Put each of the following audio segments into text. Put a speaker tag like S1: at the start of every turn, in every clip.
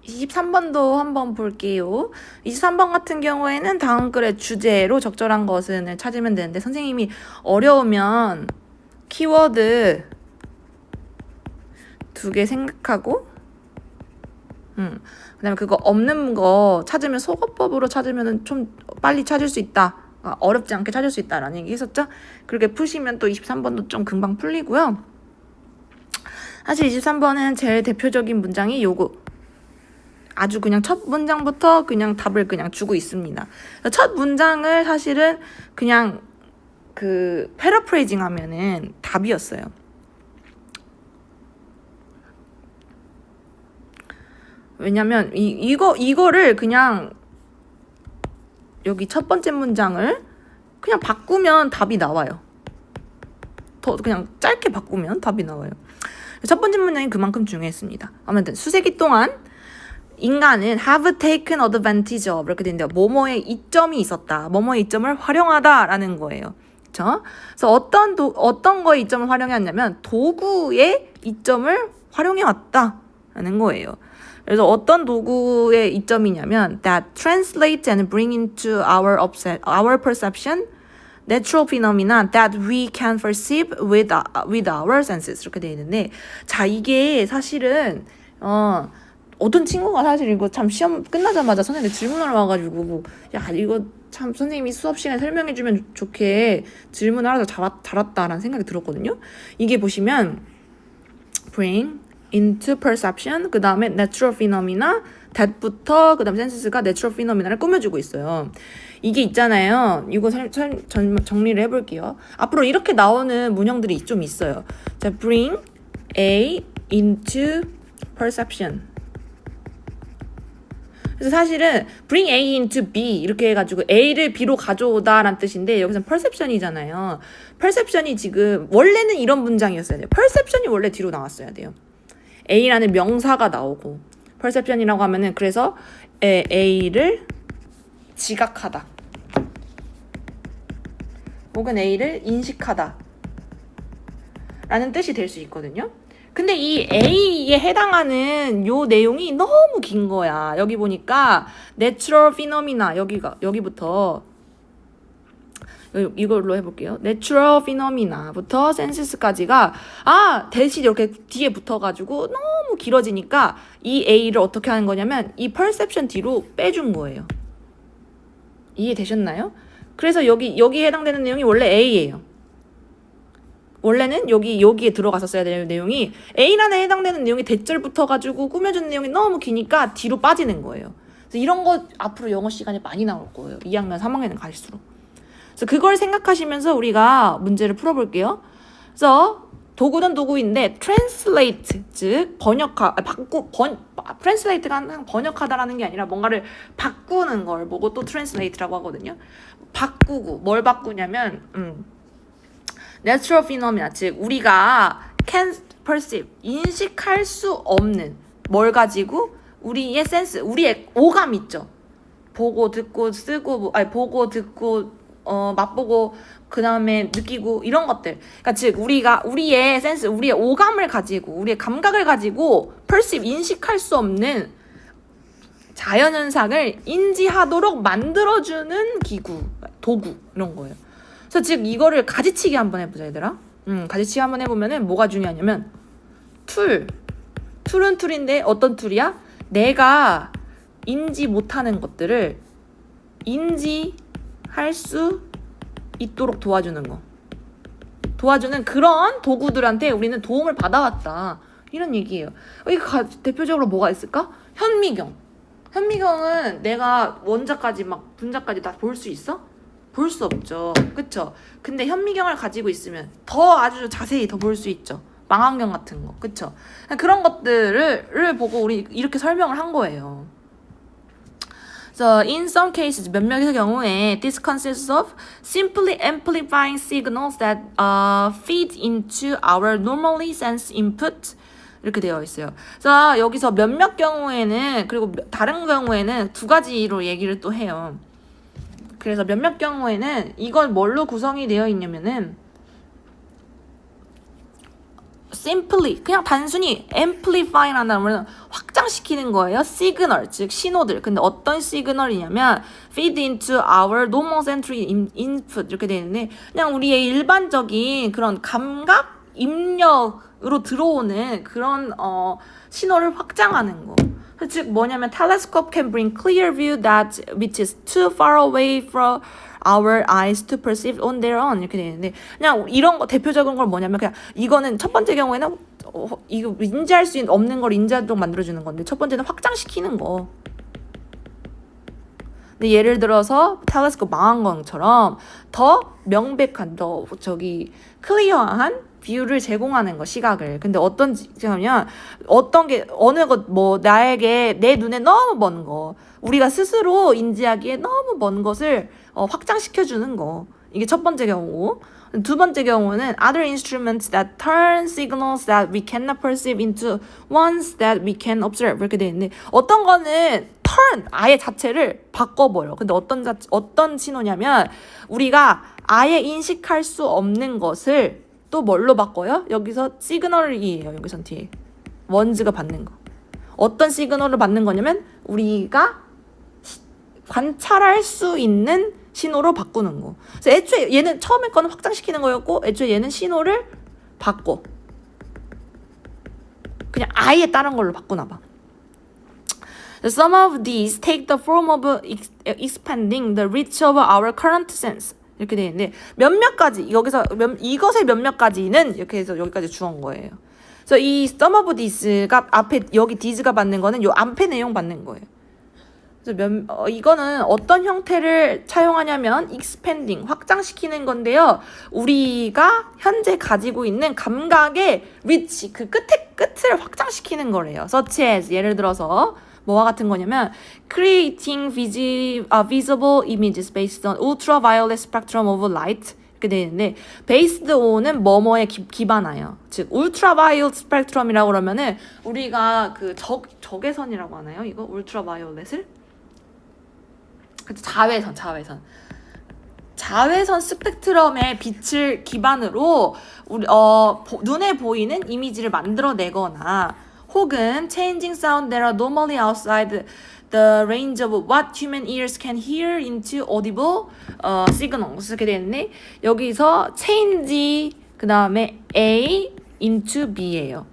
S1: 23번도 한번 볼게요. 23번 같은 경우에는 다음 글의 주제로 적절한 것을 찾으면 되는데 선생님이 어려우면 키워드 2개 생각하고 그다음에 그거 없는 거 찾으면 속어법으로 찾으면 좀 빨리 찾을 수 있다. 어렵지 않게 찾을 수 있다라는 얘기 했었죠? 그렇게 푸시면 또 23번도 좀 금방 풀리고요. 사실 23번은 제일 대표적인 문장이 요거. 아주 그냥 첫 문장부터 그냥 답을 그냥 주고 있습니다. 첫 문장을 사실은 그냥 패러프레이징 하면은 답이었어요. 왜냐면 이거를 그냥 여기 첫 번째 문장을 그냥 바꾸면 답이 나와요. 더 그냥 짧게 바꾸면 답이 나와요. 첫 번째 문장이 그만큼 중요했습니다. 아무튼 수세기 동안 인간은 have taken advantage of 이렇게 되는데요. 뭐뭐의 이점이 있었다. 뭐뭐의 이점을 활용하다라는 거예요. 그렇죠? 그래서 어떤 거의 이점을 활용했냐면 도구의 이점을 활용해 왔다라는 거예요. 그래서 어떤 도구의 이점이냐면 that translate and bring into our perception natural phenomena that we can perceive with our senses 이렇게 되어 있는데 자 이게 사실은 어떤 친구가 사실 이거 참 시험 끝나자마자 선생님한테 질문하러 와가지고 야 이거 참 선생님이 수업 시간에 설명해주면 좋게 질문을 하러 잘했다라는 생각이 들었거든요. 이게 보시면 bring into perception 그 다음에 natural phenomena that부터 그 다음 senses가 natural phenomena를 꾸며주고 있어요. 이게 있잖아요. 이거 정리를 해볼게요. 앞으로 이렇게 나오는 문형들이 좀 있어요. 자, bring A into perception. 그래서 사실은 bring A into B 이렇게 해가지고 A를 B로 가져오다라는 뜻인데 여기서는 perception이잖아요. perception이 지금 원래는 이런 문장이었어야 돼요. perception이 원래 뒤로 나왔어야 돼요. A라는 명사가 나오고 perception이라고 하면은 그래서 A를 지각하다 혹은 A를 인식하다 라는 뜻이 될 수 있거든요. 근데 이 A에 해당하는 요 내용이 너무 긴 거야. 여기 보니까 natural phenomena 여기부터 이걸로 해볼게요. natural phenomena부터 senses까지가 대신 이렇게 뒤에 붙어가지고 너무 길어지니까 이 A를 어떻게 하는 거냐면 이 perception 뒤로 빼준 거예요. 이해되셨나요? 그래서 여기에 해당되는 내용이 원래 A예요. 원래는 여기에 들어갔었어야 되는 내용이 A란에 해당되는 내용이 대절 붙어가지고 꾸며준 내용이 너무 기니까 뒤로 빠지는 거예요. 그래서 이런 거 앞으로 영어 시간에 많이 나올 거예요. 2학년, 3학년은 갈수록. 그래서 그걸 생각하시면서 우리가 문제를 풀어볼게요. 그래서 도구는 도구인데 translate 즉 translate가 항상 번역하다라는 게 아니라 뭔가를 바꾸는 걸 보고 또 translate라고 하거든요. 바꾸고 뭘 바꾸냐면 natural phenomena 즉 우리가 can perceive 인식할 수 없는 뭘 가지고 우리의 센스 우리의 오감 있죠. 보고 듣고 쓰고 보고 듣고 맛보고 그 다음에 느끼고 이런 것들. 그러니까 즉 우리의 센스 우리의 오감을 가지고 우리의 감각을 가지고 perceive 인식할 수 없는 자연현상을 인지하도록 만들어주는 기구 도구 이런 거예요. 그래서 즉 이거를 가지치기 한번 해보자 얘들아. 가지치기 한번 해보면은 뭐가 중요하냐면 툴은 툴인데 어떤 툴이야? 내가 인지 못하는 것들을 인지할 수 있도록 도와주는 거. 도와주는 그런 도구들한테 우리는 도움을 받아왔다. 이런 얘기예요. 이거 대표적으로 뭐가 있을까? 현미경은 내가 원자까지 막 분자까지 다 볼 수 있어? 볼 수 없죠. 그쵸? 근데 현미경을 가지고 있으면 더 아주 자세히 더 볼 수 있죠. 망원경 같은 거. 그쵸? 그런 것들을 보고 우리 이렇게 설명을 한 거예요. So, in some cases, 몇몇의 경우에 this consists of simply amplifying signals that feed into our normally sensed input 이렇게 되어 있어요. 그래서 여기서 몇몇 경우에는 그리고 다른 경우에는 두 가지로 얘기를 또 해요. 그래서 몇몇 경우에는 이건 뭘로 구성이 되어 있냐면은 simply 그냥 단순히 amplify라는 말은 확 확장시키는 거예요. 시그널, 즉 신호들. 근데 어떤 시그널이냐면 feed into our normal sensory input 이렇게 되어 있는데 그냥 우리의 일반적인 그런 감각 입력으로 들어오는 그런 신호를 확장하는 거. 즉 뭐냐면 telescope can bring clear view that which is too far away from our eyes to perceive on their own 이렇게 되어 있는데 그냥 이런 거 대표적인 걸 뭐냐면 그냥 이거는 첫 번째 경우에는 이거 인지할 수 없는 걸 인지하도록 만들어주는 건데 첫 번째는 확장시키는 거. 근데 예를 들어서 텔레스코프 망한 것처럼 더 명백한 더 클리어한 뷰를 제공하는 거 시각을. 근데 어떤 지하면 어떤 게 어느 것 뭐 나에게 내 눈에 너무 먼 거 우리가 스스로 인지하기에 너무 먼 것을 확장시켜 주는 거. 이게 첫 번째 경우. 두 번째 경우는 other instruments that turn signals that we cannot perceive into ones that we can observe 이렇게 되어 있는데 어떤 거는 turn 아예 자체를 바꿔버려. 근데 어떤 신호냐면 우리가 아예 인식할 수 없는 것을 또 뭘로 바꿔요? 여기서 시그널이에요. 여기선 뒤에 원즈가 받는 거. 어떤 시그널을 받는 거냐면 우리가 관찰할 수 있는 신호로 바꾸는 거. 그래서 애초에 얘는 처음에 거는 확장시키는 거였고 애초에 얘는 신호를 바꿔. 그냥 아예 다른 걸로 바꾸나 봐. Some of these take the form of expanding the reach of our current sense. 이렇게 되어 있는데 몇몇 가지 여기서 이것의 몇몇 가지는 이렇게 해서 여기까지 주온 거예요. 그래서 이 some of thes가 앞에 여기 these가 받는 거는 요 앞에 내용 받는 거예요. 그래서 이거는 어떤 형태를 차용하냐면 expanding 확장시키는 건데요. 우리가 현재 가지고 있는 감각의 reach 그 끝을 확장시키는 거래요. such as 예를 들어서 뭐와 같은 거냐면 creating visible images based on ultraviolet spectrum of light 이렇게 되어 있는데 based on은 뭐뭐에 기반하여 즉 ultraviolet spectrum이라고 그러면은 우리가 그 적외선이라고 하나요? 이거 ultraviolet을? 자외선 스펙트럼의 빛을 기반으로 우리 눈에 보이는 이미지를 만들어내거나 혹은 changing sound that are normally outside the range of what human ears can hear into audible signals 이렇게 되는데 여기서 change 그 다음에 A into B예요.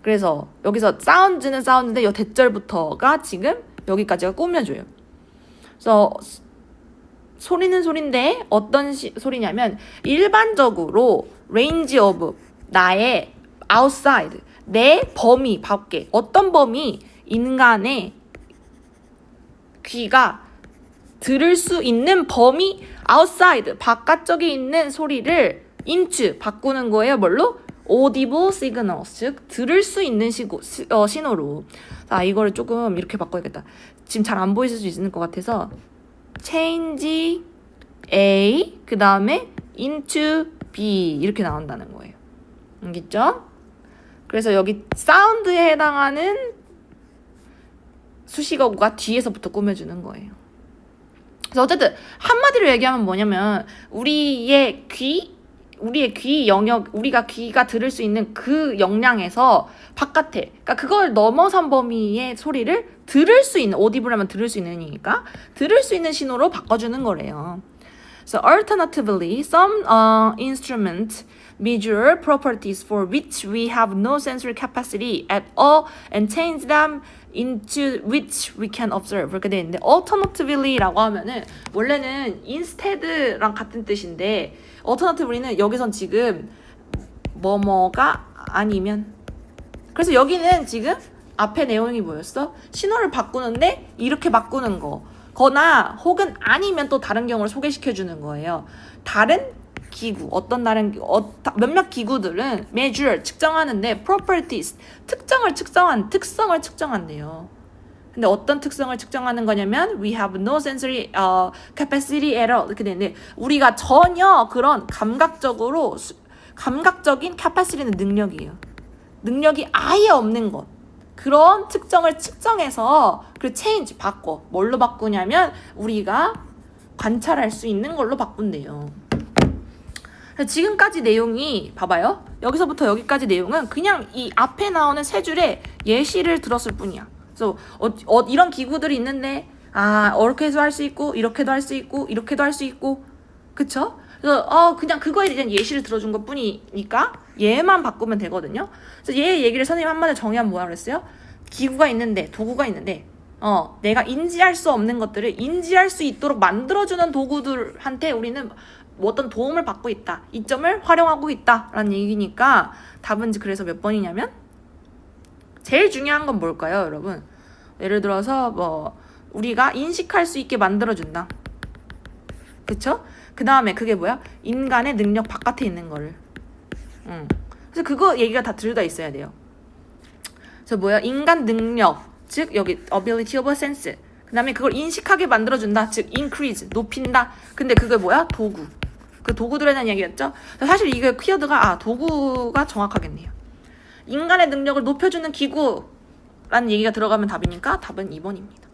S1: 그래서 여기서 사운드는 사운드인데 이 대절부터가 지금 여기까지가 꾸며줘요. 그래서 소리는 소리인데 어떤 소리냐면 일반적으로 range of 나의 outside 내 범위 밖에 어떤 범위 인간의 귀가 들을 수 있는 범위 outside 바깥쪽에 있는 소리를 into 바꾸는 거예요. 뭘로? audible signals 즉 들을 수 있는 신호로. 자 이거를 조금 이렇게 바꿔야겠다. 지금 잘 안 보이실 수 있을 것 같아서 change A 그 다음에 into B 이렇게 나온다는 거예요. 알겠죠? 그래서 여기 사운드에 해당하는 수식어가 뒤에서부터 꾸며주는 거예요. 그래서 어쨌든 한마디로 얘기하면 뭐냐면 우리의 귀 영역, 우리가 귀가 들을 수 있는 그 역량에서 바깥에, 그러니까 그걸 넘어선 범위의 소리를 들을 수 있는, 오디블하면 들을 수 있는이니까 들을 수 있는 신호로 바꿔주는 거래요. So alternatively, some instruments measure properties for which we have no sensory capacity at all and change them into which we can observe. 그렇게 되어 있는데 alternatively라고 하면은 원래는 instead랑 같은 뜻인데 alternatively는 여기선 지금 뭐뭐가 아니면 그래서 여기는 지금 앞에 내용이 뭐였어? 신호를 바꾸는데 이렇게 바꾸는 거나 혹은 아니면 또 다른 경우를 소개시켜주는 거예요. 다른 기구, 몇몇 기구들은 measure, 측정하는데 properties, 특성을 측정한대요. 근데 어떤 특성을 측정하는 거냐면 we have no sensory capacity at all 이렇게 되는데 우리가 전혀 그런 감각적인 capacity는 능력이에요. 능력이 아예 없는 것. 그런 특정을 측정해서 그 change 바꿔. 뭘로 바꾸냐면 우리가 관찰할 수 있는 걸로 바꾼대요. 그래서 지금까지 내용이 봐봐요. 여기서부터 여기까지 내용은 그냥 이 앞에 나오는 세 줄의 예시를 들었을 뿐이야. 그래서 이런 기구들이 있는데 이렇게도 할 수 있고 이렇게도 할 수 있고 이렇게도 할 수 있고 그쵸? 그래서 그냥 그거에 대한 예시를 들어준 것 뿐이니까 얘만 바꾸면 되거든요. 그래서 얘 얘기를 선생님 한마디로 정의하면 뭐라 그랬어요? 기구가 있는데 도구가 있는데 내가 인지할 수 없는 것들을 인지할 수 있도록 만들어주는 도구들한테 우리는 뭐 어떤 도움을 받고 있다. 이점을 활용하고 있다라는 얘기니까 답은 그래서 몇 번이냐면 제일 중요한 건 뭘까요, 여러분? 예를 들어서 뭐 우리가 인식할 수 있게 만들어준다. 그쵸? 그 다음에 그게 뭐야? 인간의 능력 바깥에 있는 거를. 그래서 그거 얘기가 다 들다 있어야 돼요. 그래서 뭐야? 인간 능력, 즉 여기 ability of sense. 그 다음에 그걸 인식하게 만들어준다. 즉 increase, 높인다. 근데 그게 뭐야? 도구. 그 도구들에 대한 이야기였죠? 사실 이게 키워드가 도구가 정확하겠네요. 인간의 능력을 높여주는 기구라는 얘기가 들어가면 답이니까 답은 2번입니다.